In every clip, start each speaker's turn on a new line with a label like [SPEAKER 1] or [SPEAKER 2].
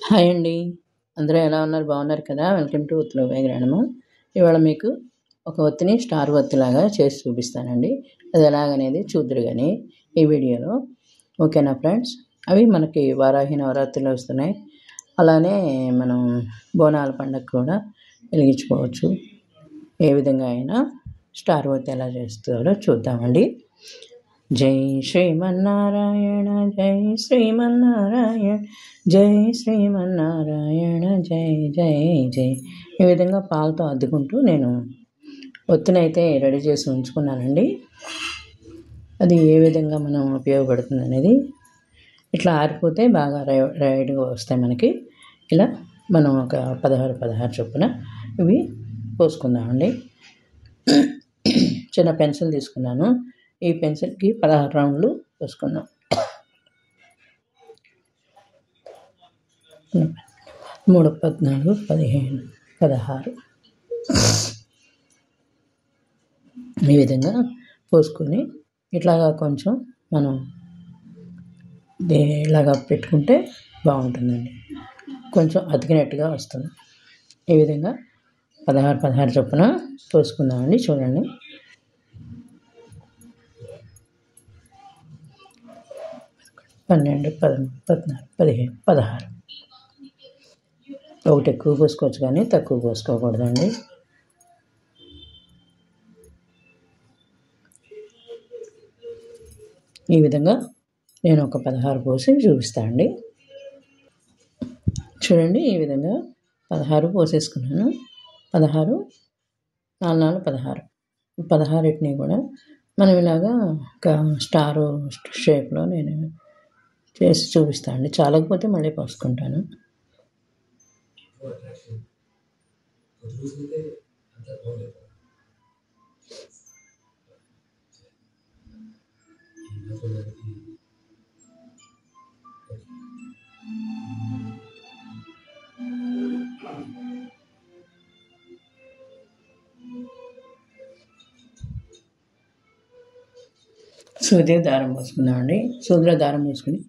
[SPEAKER 1] Hi అండి. అందరూ ఎలా ఉన్నారు? బాగున్నారు కదా? వెల్కమ్ టు ఉత్తుల గ్రాండమ్మ. ఇవాళ మీకు ఒక ఒత్తిని స్టార్ ఒత్తిలాగా చేసి చూపిస్తానండి. అది ఎలాగనేది చూద్దురు కానీ ఈ వీడియోలో. ఓకేనా ఫ్రెండ్స్? అవి మనకి వారాహి నవరాత్రులు వస్తున్నాయి. అలానే మనం బోనాల పండుగ కూడా వెలిగించుకోవచ్చు. ఏ విధంగా అయినా స్టార్ ఒత్తి ఎలా చేస్తారో చూద్దామండి. జై శ్రీమన్నారాయణ జై శ్రీమన్నారాయణ జై శ్రీమన్నారాయణ జై జై జై. ఈ విధంగా పాలతో అద్దుకుంటూ నేను ఒత్తినైతే రెడీ చేసి ఉంచుకున్నానండి. అది ఏ విధంగా మనం ఉపయోగపడుతుంది అనేది ఇట్లా ఆరిపోతే బాగా రైడ్గా వస్తాయి మనకి. ఇలా మనం ఒక 16 చొప్పున ఇవి పోసుకుందామండి. చిన్న పెన్సిల్ తీసుకున్నాను. ఈ పెన్సిల్కి 16 రౌండ్లు పోసుకుందాం. 3, 14, 15, 16 ఈ విధంగా పోసుకొని ఇట్లాగా కొంచెం మనం ఇలాగా పెట్టుకుంటే బాగుంటుందండి. కొంచెం అతికినట్టుగా వస్తుంది. ఈ విధంగా 16 చొప్పున పోసుకుందామండి. చూడండి, 12, 13, 14, 15, 16. ఒకటి ఎక్కువ పోసుకోవచ్చు కానీ తక్కువ పోసుకోకూడదండి. ఈ విధంగా నేను ఒక 16 పోసి చూపిస్తాను అండి. చూడండి, ఈ విధంగా 16 పోసేసుకున్నాను. 16, 4, 16. 16 కూడా మనం ఇలాగా ఒక స్టార్ షేప్లో నేను చేసి చూపిస్తాను అండి. చాలకపోతే మళ్ళీ పోసుకుంటాను. సూది దారం పోసుకుందామండి. సూదిలో దారం పోసుకుని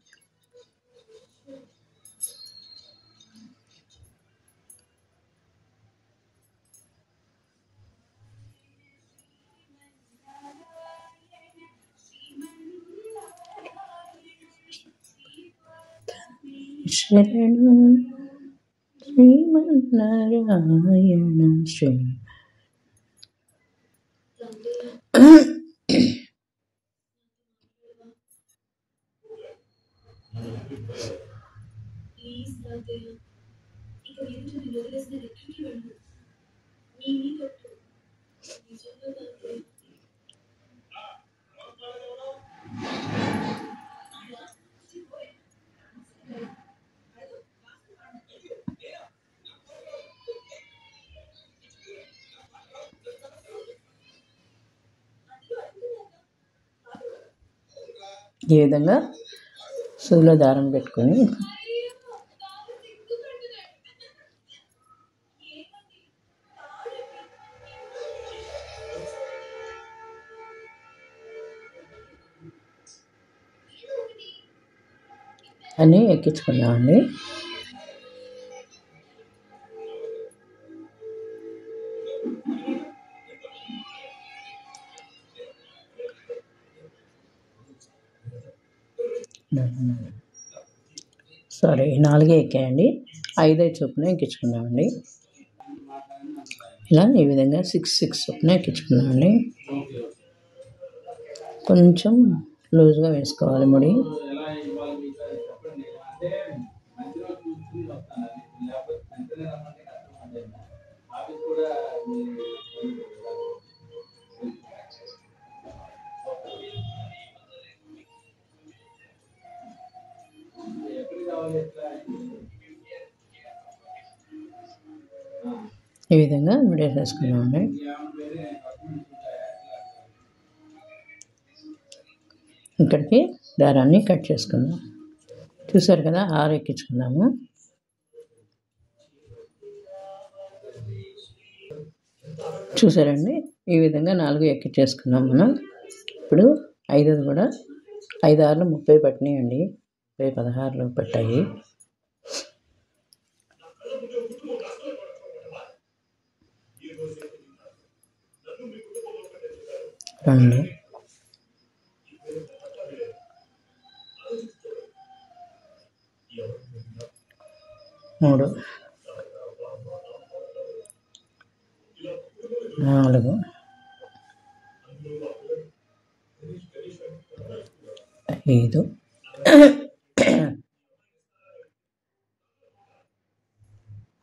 [SPEAKER 1] శరణు శ్రీమన్నారాయణ శ్రీ. ఈ విధంగా సూదిలో దారం పెట్టుకొని అన్నీ ఎక్కించుకుందామండి. సారీ, 4 ఎక్కాయండి. 5 చొప్పున ఎక్కించుకుందామండి. ఇలా ఈ విధంగా 6 చొప్పున ఎక్కించుకుందామండి. కొంచెం లూజ్గా వేసుకోవాలి ముడి. ఈ విధంగా ముడేసేసుకున్నామండి. ఇక్కడికి దారాన్ని కట్ చేసుకుందాం. చూసారు కదా, 6 ఎక్కించుకుందాము. చూసారండి, ఈ విధంగా 4 ఎక్కించేసుకున్నాం మనం. ఇప్పుడు 5 కూడా 5, 6, 30 పట్టినాయండి. 16 పట్టాయి. 2 3 4 5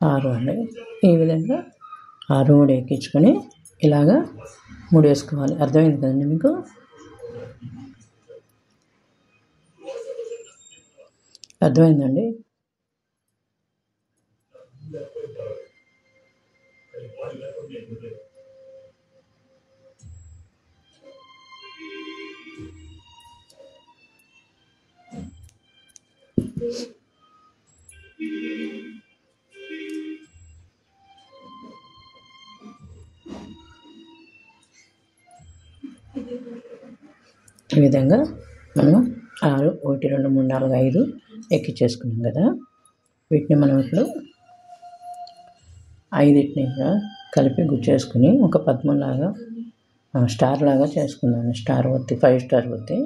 [SPEAKER 1] 6 అండి. ఈ విధంగా 6 కూడా ఎక్కించుకొని ఇలాగా ముడేసుకోవాలి. అర్థమైంది కదండి మీకు? అర్థమైందండి? ఈ విధంగా మనం 6 1 2 3 4 5 ఎక్కించేసుకున్నాం కదా. వీటిని మనం ఇప్పుడు 5టిని కలిపి గుచ్చేసుకుని ఒక పద్మంలాగా స్టార్ లాగా చేసుకుందాం. స్టార్ ఒత్తి 5 స్టార్ ఒత్తి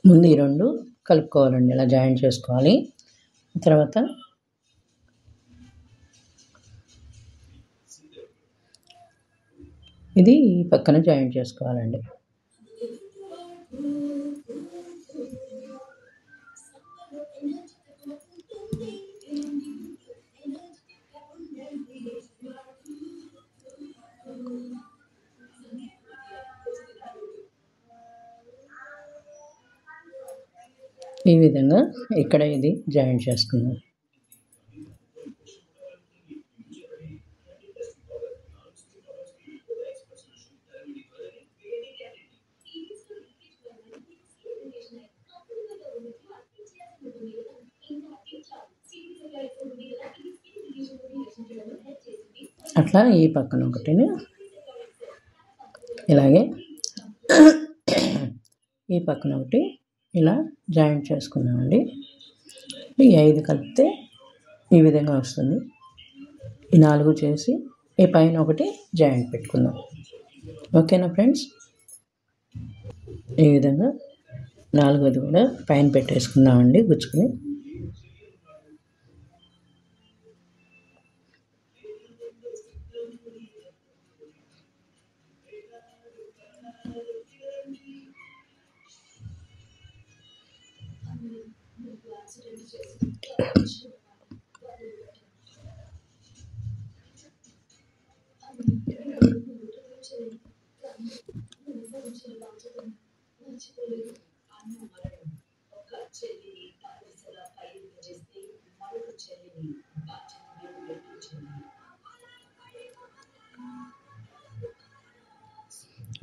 [SPEAKER 1] ముందు ఈ 2 కలుపుకోవాలండి. ఇలా జాయింట్ చేసుకోవాలి. తర్వాత ఇది ఈ పక్కన జాయింట్ చేసుకోవాలండి. ఈ విధంగా ఇక్కడ ఇది జాయింట్ చేసుకుందాం. అట్లా ఈ పక్కన ఒకటిని ఇలాగే ఈ పక్కన ఒకటి ఇలా జాయింట్ చేసుకున్నామండి. ఈ 5 కలిపితే ఈ విధంగా వస్తుంది. ఈ 4 చేసి ఈ పైన ఒకటి జాయింట్ పెట్టుకుందాం. ఓకేనా ఫ్రెండ్స్? ఈ విధంగా 4వది కూడా పైన పెట్టేసుకుందామండి గుచ్చుకుని.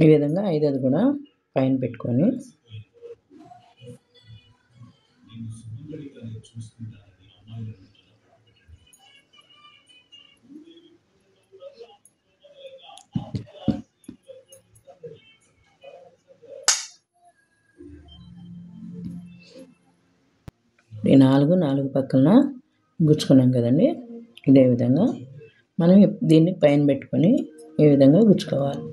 [SPEAKER 1] ఈ విధంగా 5 కూడా పైన పెట్టుకొని ఈ 4 పక్కన గుచ్చుకున్నాం కదండి. ఇదే విధంగా మనం దీన్ని పైన పెట్టుకొని ఈ విధంగా గుచ్చుకోవాలి.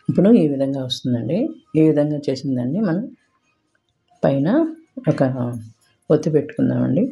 [SPEAKER 1] ఇప్పుడు ఈ విధంగా వస్తుందండి. ఈ విధంగా చేసిందండి మనం పైన ఒక ఒత్తి పెట్టుకుందామండి.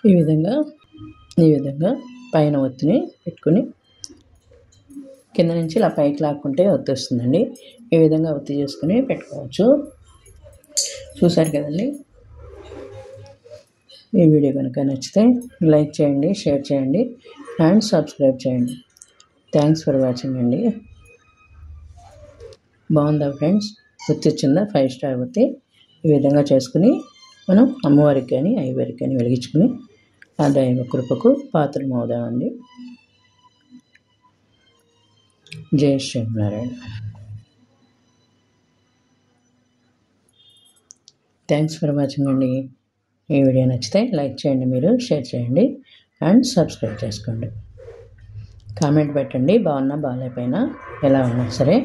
[SPEAKER 1] ఈ విధంగా పైన ఒత్తిని పెట్టుకుని కింద నుంచి ఇలా పైకి లాక్కుంటే ఒత్తి వస్తుందండి. ఈ విధంగా ఒత్తి చేసుకుని పెట్టుకోవచ్చు. చూసారు కదండి. ఈ వీడియో కనుక నచ్చితే లైక్ చేయండి, షేర్ చేయండి అండ్ సబ్స్క్రైబ్ చేయండి. థ్యాంక్స్ ఫర్ వాచింగ్ అండి. బాగుందా ఫ్రెండ్స్? ఒత్తి వచ్చిందా? 5 స్టార్ ఒత్తి. ఈ విధంగా చేసుకుని మనం అమ్మవారికి కానీ అయ్యవారికి కానీ వెలిగించుకుని ఆ దైవ కృపకు పాత్రమవుదామండి. జై శ్రీనారాయణ. థ్యాంక్స్ ఫర్ వాచింగ్ అండి. ఈ వీడియో నచ్చితే లైక్ చేయండి, మీరు షేర్ చేయండి అండ్ సబ్స్క్రైబ్ చేసుకోండి. కామెంట్ పెట్టండి, బాగున్నా బాగాలేకపోయినా ఎలా ఉన్నా సరే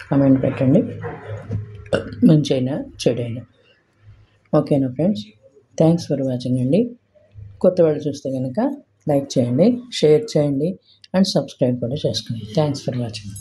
[SPEAKER 1] కామెంట్ పెట్టండి, మంచైనా చెడైనా. ఓకేనా ఫ్రెండ్స్? థ్యాంక్స్ ఫర్ వాచింగ్ అండి. కొత్త వాళ్ళు చూస్తే కనుక లైక్ చేయండి, షేర్ చేయండి అండ్ సబ్స్క్రైబ్ కూడా చేసుకోండి. Thanks for watching.